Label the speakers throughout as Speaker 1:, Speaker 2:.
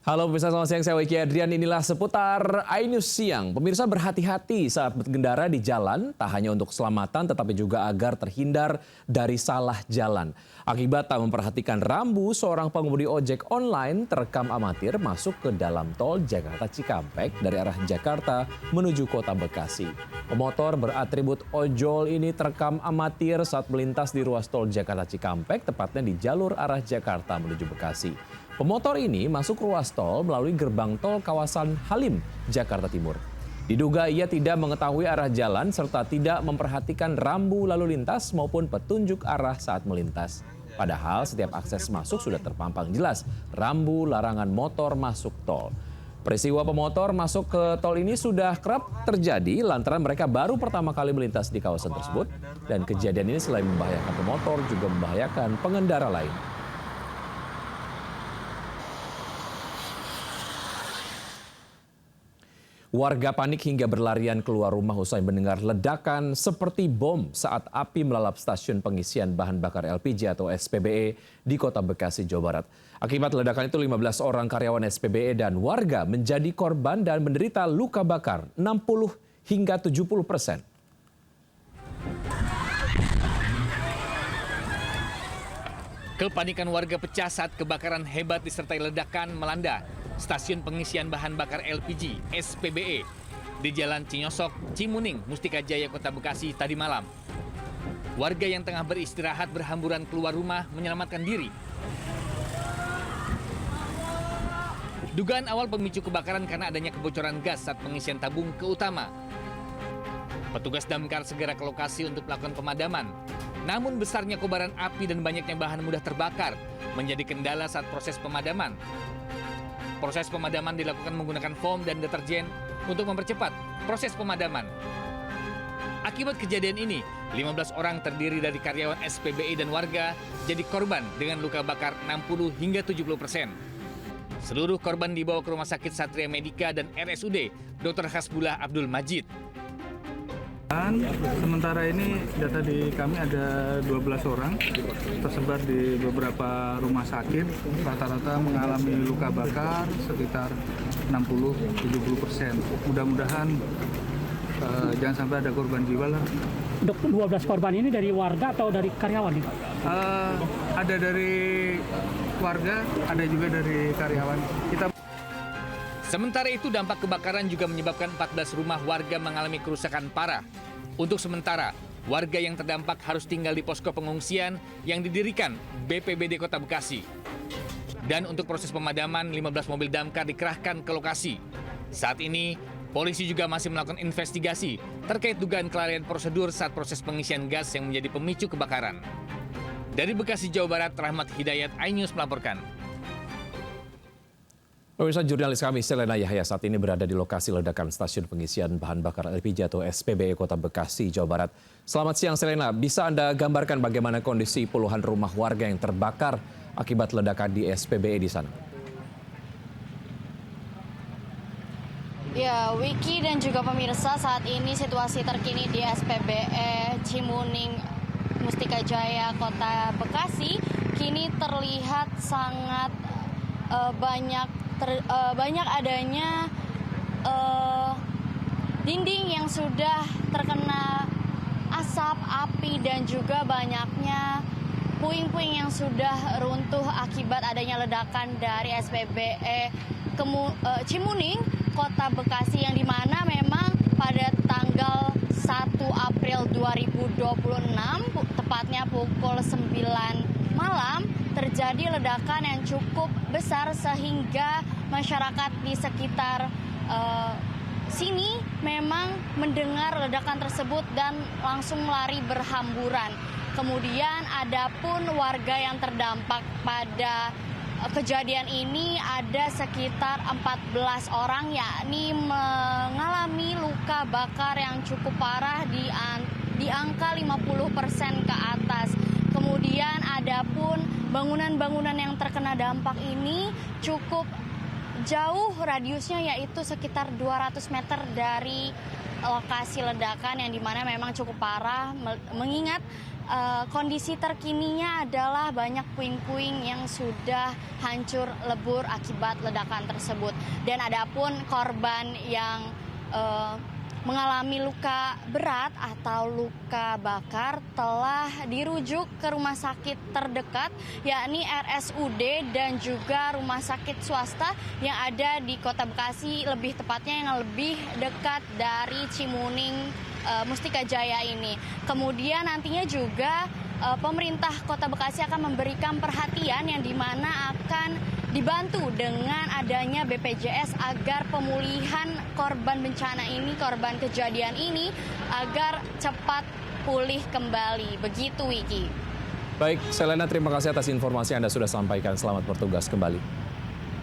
Speaker 1: Halo pemirsa, selamat siang. Saya Wiki Adrian. Inilah seputar iNews Siang. Pemirsa berhati-hati saat berkendara di jalan, tak hanya untuk keselamatan tetapi juga agar terhindar dari salah jalan. Akibat tak memperhatikan rambu, seorang pengemudi ojek online terekam amatir masuk ke dalam tol Jakarta Cikampek dari arah Jakarta menuju kota Bekasi. Pemotor beratribut ojol ini terekam amatir saat melintas di ruas tol Jakarta Cikampek, tepatnya di jalur arah Jakarta menuju Bekasi. Pemotor ini masuk ruas tol melalui gerbang tol kawasan Halim, Jakarta Timur. Diduga ia tidak mengetahui arah jalan serta tidak memperhatikan rambu lalu lintas maupun petunjuk arah saat melintas. Padahal setiap akses masuk sudah terpampang jelas rambu larangan motor masuk tol. Peristiwa pemotor masuk ke tol ini sudah kerap terjadi lantaran mereka baru pertama kali melintas di kawasan tersebut. Dan kejadian ini selain membahayakan pemotor juga membahayakan pengendara lain. Warga panik hingga berlarian keluar rumah usai mendengar ledakan seperti bom saat api melalap stasiun pengisian bahan bakar LPG atau SPBE di kota Bekasi, Jawa Barat. Akibat ledakan itu 15 orang karyawan SPBE dan warga menjadi korban dan menderita luka bakar 60 hingga 70%.
Speaker 2: Kepanikan warga pecah saat kebakaran hebat disertai ledakan melanda stasiun pengisian bahan bakar LPG SPBE di Jalan Cinyosok, Cimuning, Mustika Jaya, Kota Bekasi tadi malam. Warga yang tengah beristirahat berhamburan keluar rumah menyelamatkan diri. Dugaan awal pemicu kebakaran karena adanya kebocoran gas saat pengisian tabung ke utama. Petugas damkar segera ke lokasi untuk melakukan pemadaman. Namun besarnya kobaran api dan banyaknya bahan mudah terbakar menjadi kendala saat proses pemadaman. Proses pemadaman dilakukan menggunakan foam dan deterjen untuk mempercepat proses pemadaman. Akibat kejadian ini, 15 orang terdiri dari karyawan SPBE dan warga jadi korban dengan luka bakar 60 hingga 70%. Seluruh korban dibawa ke Rumah Sakit Satria Medika dan RSUD Dr. Hasbullah Abdul Majid.
Speaker 3: Sementara ini data di kami ada 12 orang tersebar di beberapa rumah sakit, rata-rata mengalami luka bakar sekitar 60-70%. Mudah-mudahan jangan sampai ada korban jiwa lah.
Speaker 4: Dok, 12 korban ini dari warga atau dari karyawan?
Speaker 3: Ada dari warga, ada juga dari karyawan.
Speaker 2: Sementara itu dampak kebakaran juga menyebabkan 14 rumah warga mengalami kerusakan parah. Untuk sementara, warga yang terdampak harus tinggal di posko pengungsian yang didirikan BPBD Kota Bekasi. Dan untuk proses pemadaman, 15 mobil damkar dikerahkan ke lokasi. Saat ini, polisi juga masih melakukan investigasi terkait dugaan kelalaian prosedur saat proses pengisian gas yang menjadi pemicu kebakaran. Dari Bekasi, Jawa Barat, Rahmat Hidayat, iNews melaporkan.
Speaker 1: Pemirsa, jurnalis kami Selena Yahya saat ini berada di lokasi ledakan stasiun pengisian bahan bakar LPG atau SPBE Kota Bekasi, Jawa Barat. Selamat siang Selena, bisa Anda gambarkan bagaimana kondisi puluhan rumah warga yang terbakar akibat ledakan di SPBE di sana?
Speaker 5: Ya, Wiki dan juga pemirsa, saat ini situasi terkini di SPBE Cimuning, Mustika Jaya, Kota Bekasi, kini terlihat sangat banyak adanya dinding yang sudah terkena asap, api, dan juga banyaknya puing-puing yang sudah runtuh akibat adanya ledakan dari SPBE Cimuning, Kota Bekasi, yang dimana memang pada tanggal 1 April 2026, tepatnya pukul 9 malam, terjadi ledakan yang cukup besar sehingga masyarakat di sekitar sini memang mendengar ledakan tersebut dan langsung lari berhamburan. Kemudian adapun warga yang terdampak pada kejadian ini ada sekitar 14 orang, yakni mengalami luka bakar yang cukup parah di angka 50% ke atas. Kemudian adapun bangunan-bangunan yang terkena dampak ini cukup jauh radiusnya, yaitu sekitar 200 meter dari lokasi ledakan yang dimana memang cukup parah, mengingat kondisi terkininya adalah banyak puing-puing yang sudah hancur lebur akibat ledakan tersebut. Dan adapun korban yang mengalami luka berat atau luka bakar telah dirujuk ke rumah sakit terdekat, yakni RSUD dan juga rumah sakit swasta yang ada di Kota Bekasi, lebih tepatnya yang lebih dekat dari Cimuning Mustika Jaya ini. Kemudian nantinya juga pemerintah Kota Bekasi akan memberikan perhatian yang dimana akan dibantu dengan adanya BPJS agar pemulihan korban bencana ini, korban kejadian ini agar cepat pulih kembali. Begitu, Wiki.
Speaker 1: Baik, Selena, terima kasih atas informasi yang Anda sudah sampaikan. Selamat bertugas kembali.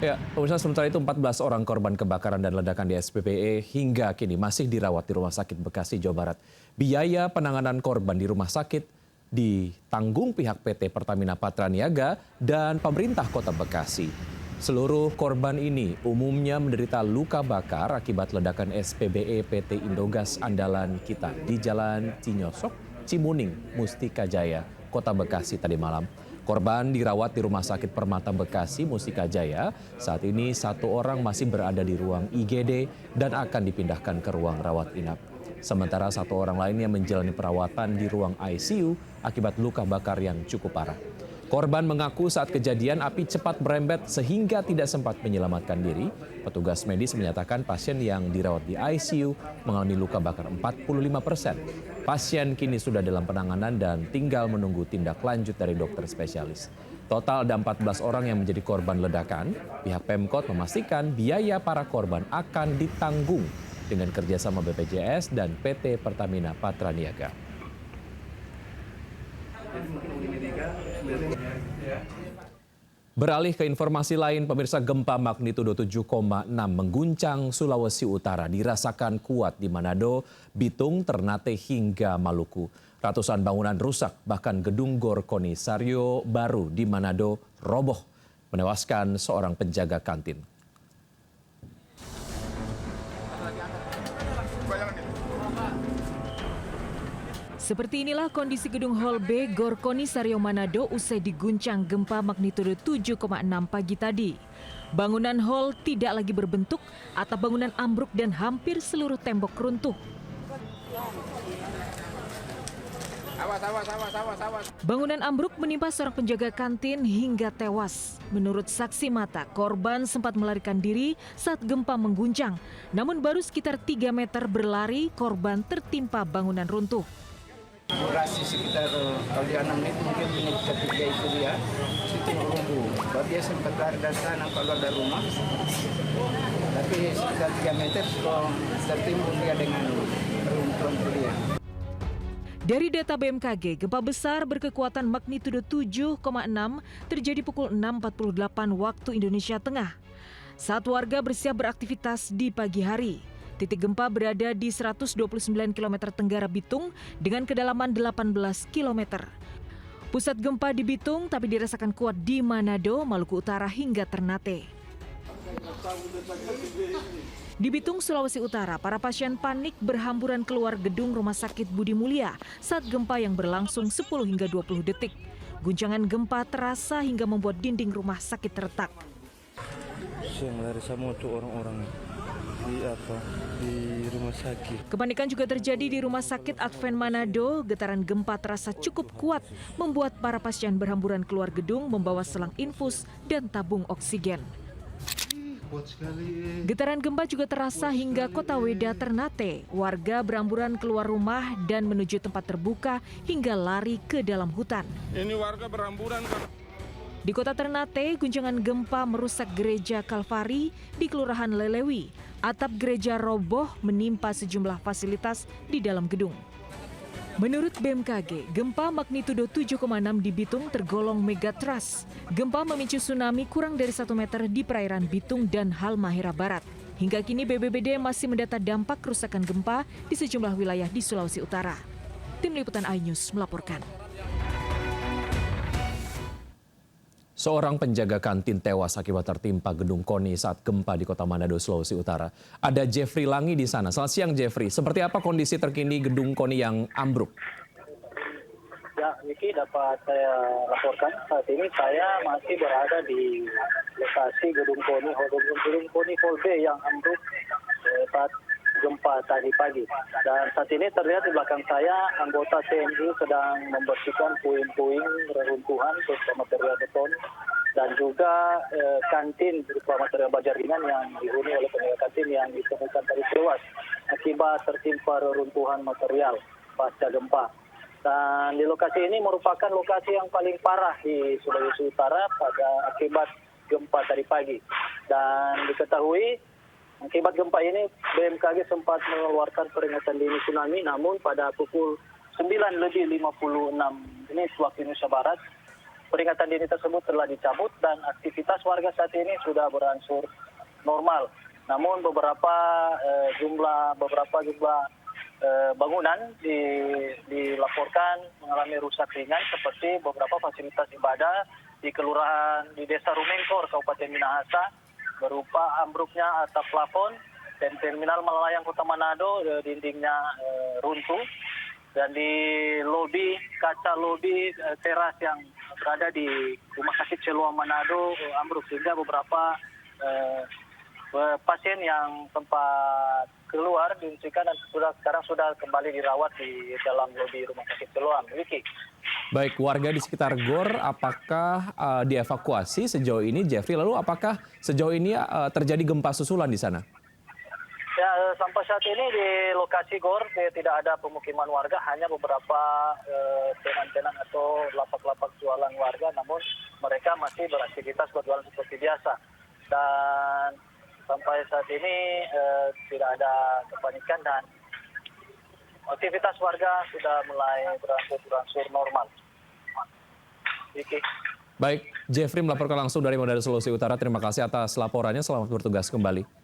Speaker 1: Ya, pemirsa, sementara itu 14 orang korban kebakaran dan ledakan di SPBE hingga kini masih dirawat di Rumah Sakit Bekasi, Jawa Barat. Biaya penanganan korban di rumah sakit ditanggung pihak PT Pertamina Patraniaga dan pemerintah Kota Bekasi. Seluruh korban ini umumnya menderita luka bakar akibat ledakan SPBE PT Indogas Andalan Kita di Jalan Cinyosok, Cimuning, Mustika Jaya, Kota Bekasi tadi malam. Korban dirawat di Rumah Sakit Permata Bekasi, Mustika Jaya. Saat ini 1 orang masih berada di ruang IGD dan akan dipindahkan ke ruang rawat inap. Sementara 1 orang lainnya menjalani perawatan di ruang ICU akibat luka bakar yang cukup parah. Korban mengaku saat kejadian api cepat merembet sehingga tidak sempat menyelamatkan diri. Petugas medis menyatakan pasien yang dirawat di ICU mengalami luka bakar 45%. Pasien kini sudah dalam penanganan dan tinggal menunggu tindak lanjut dari dokter spesialis. Total ada 14 orang yang menjadi korban ledakan. Pihak Pemkot memastikan biaya para korban akan ditanggung dengan kerjasama BPJS dan PT Pertamina Patraniaga. Beralih ke informasi lain, pemirsa, gempa magnitudo 7,6 mengguncang Sulawesi Utara dirasakan kuat di Manado, Bitung, Ternate hingga Maluku. Ratusan bangunan rusak, bahkan gedung Gor Konisario baru di Manado roboh, menewaskan seorang penjaga kantin.
Speaker 6: Seperti inilah kondisi gedung Hall B Gor Konisario Manado usai diguncang gempa magnitudo 7,6 pagi tadi. Bangunan hall tidak lagi berbentuk, atap bangunan ambruk dan hampir seluruh tembok runtuh. Bangunan ambruk menimpa seorang penjaga kantin hingga tewas. Menurut saksi mata, korban sempat melarikan diri saat gempa mengguncang. Namun baru sekitar 3 meter berlari, korban tertimpa bangunan runtuh.
Speaker 7: Durasi sekitar kalau dia 6 menit mungkin menit ketiga itu dia situ rumbuh. Kalau dia sempat lari dari sana keluar dari rumah, tapi sekitar 3 meter sudah tertimbun dia dengan runtuhan dia.
Speaker 6: Dari data BMKG, gempa besar berkekuatan magnitudo 7,6 terjadi pukul 6.48 waktu Indonesia Tengah. Saat warga bersiap beraktivitas di pagi hari. Titik gempa berada di 129 km tenggara Bitung dengan kedalaman 18 km. Pusat gempa di Bitung tapi dirasakan kuat di Manado, Maluku Utara hingga Ternate. Di Bitung, Sulawesi Utara, para pasien panik berhamburan keluar gedung Rumah Sakit Budi Mulia saat gempa yang berlangsung 10 hingga 20 detik. Guncangan gempa terasa hingga membuat dinding rumah sakit retak.
Speaker 8: Yang lari sama tuh orang-orang di rumah sakit.
Speaker 6: Kepanikan juga terjadi di Rumah Sakit Advent Manado. Getaran gempa terasa cukup kuat membuat para pasien berhamburan keluar gedung membawa selang infus dan tabung oksigen. Getaran gempa juga terasa hingga Kota Weda, Ternate. Warga berhamburan keluar rumah dan menuju tempat terbuka hingga lari ke dalam hutan.
Speaker 8: Ini warga berhamburan kan?
Speaker 6: Di Kota Ternate, guncangan gempa merusak gereja Kalvari di Kelurahan Lelewi. Atap gereja roboh menimpa sejumlah fasilitas di dalam gedung. Menurut BMKG, gempa magnitudo 7,6 di Bitung tergolong megatrust. Gempa memicu tsunami kurang dari 1 meter di perairan Bitung dan Halmahera Barat. Hingga kini BPBD masih mendata dampak kerusakan gempa di sejumlah wilayah di Sulawesi Utara. Tim Liputan iNews melaporkan.
Speaker 1: Seorang penjaga kantin tewas akibat tertimpa gedung KONI saat gempa di Kota Manado, Sulawesi Utara. Ada Jeffrey Langi di sana. Selamat siang, Jeffrey. Seperti apa kondisi terkini gedung KONI yang ambruk?
Speaker 9: Ya, Niki, dapat saya laporkan saat ini saya masih berada di lokasi Gedung KONI Hall B yang ambruk saat gempa tadi pagi. Dan saat ini terlihat di belakang saya anggota TNI sedang membersihkan puing-puing reruntuhan berupa material beton dan juga kantin berupa material baja ringan yang dihuni oleh penjaga kantin yang ditemukan tadi tewas akibat tertimpa reruntuhan material pasca gempa. Dan di lokasi ini merupakan lokasi yang paling parah di Sulawesi Utara pada akibat gempa tadi pagi. Dan diketahui akibat gempa ini BMKG sempat mengeluarkan peringatan dini tsunami, namun pada pukul 9:56 menit waktu Indonesia Barat, peringatan dini tersebut telah dicabut dan aktivitas warga saat ini sudah berangsur normal. Namun beberapa jumlah bangunan dilaporkan mengalami rusak ringan seperti beberapa fasilitas ibadah di kelurahan di Desa Rumengkor, Kabupaten Minahasa, berupa ambruknya atap plafon dan terminal melayang Kota Manado dindingnya runtuh, dan di kaca lobi teras yang berada di Rumah Sakit Siloam Manado ambruk, sehingga beberapa pasien yang sempat keluar diungsikan dan sekarang sudah kembali dirawat di dalam lobi Rumah Sakit Siloam. Wiki.
Speaker 1: Baik, warga di sekitar GOR apakah dievakuasi sejauh ini, Jeffrey? Lalu apakah sejauh ini terjadi gempa susulan di sana?
Speaker 9: Ya, sampai saat ini di lokasi GOR tidak ada pemukiman warga, hanya beberapa tenan-tenan atau lapak-lapak jualan warga, namun mereka masih beraktivitas berjualan seperti biasa. Dan sampai saat ini tidak ada kepanikan dan aktivitas warga sudah mulai berangsur normal. Vicky.
Speaker 1: Baik, Jeffrey melaporkan langsung dari Manado, Sulawesi Utara. Terima kasih atas laporannya. Selamat bertugas kembali.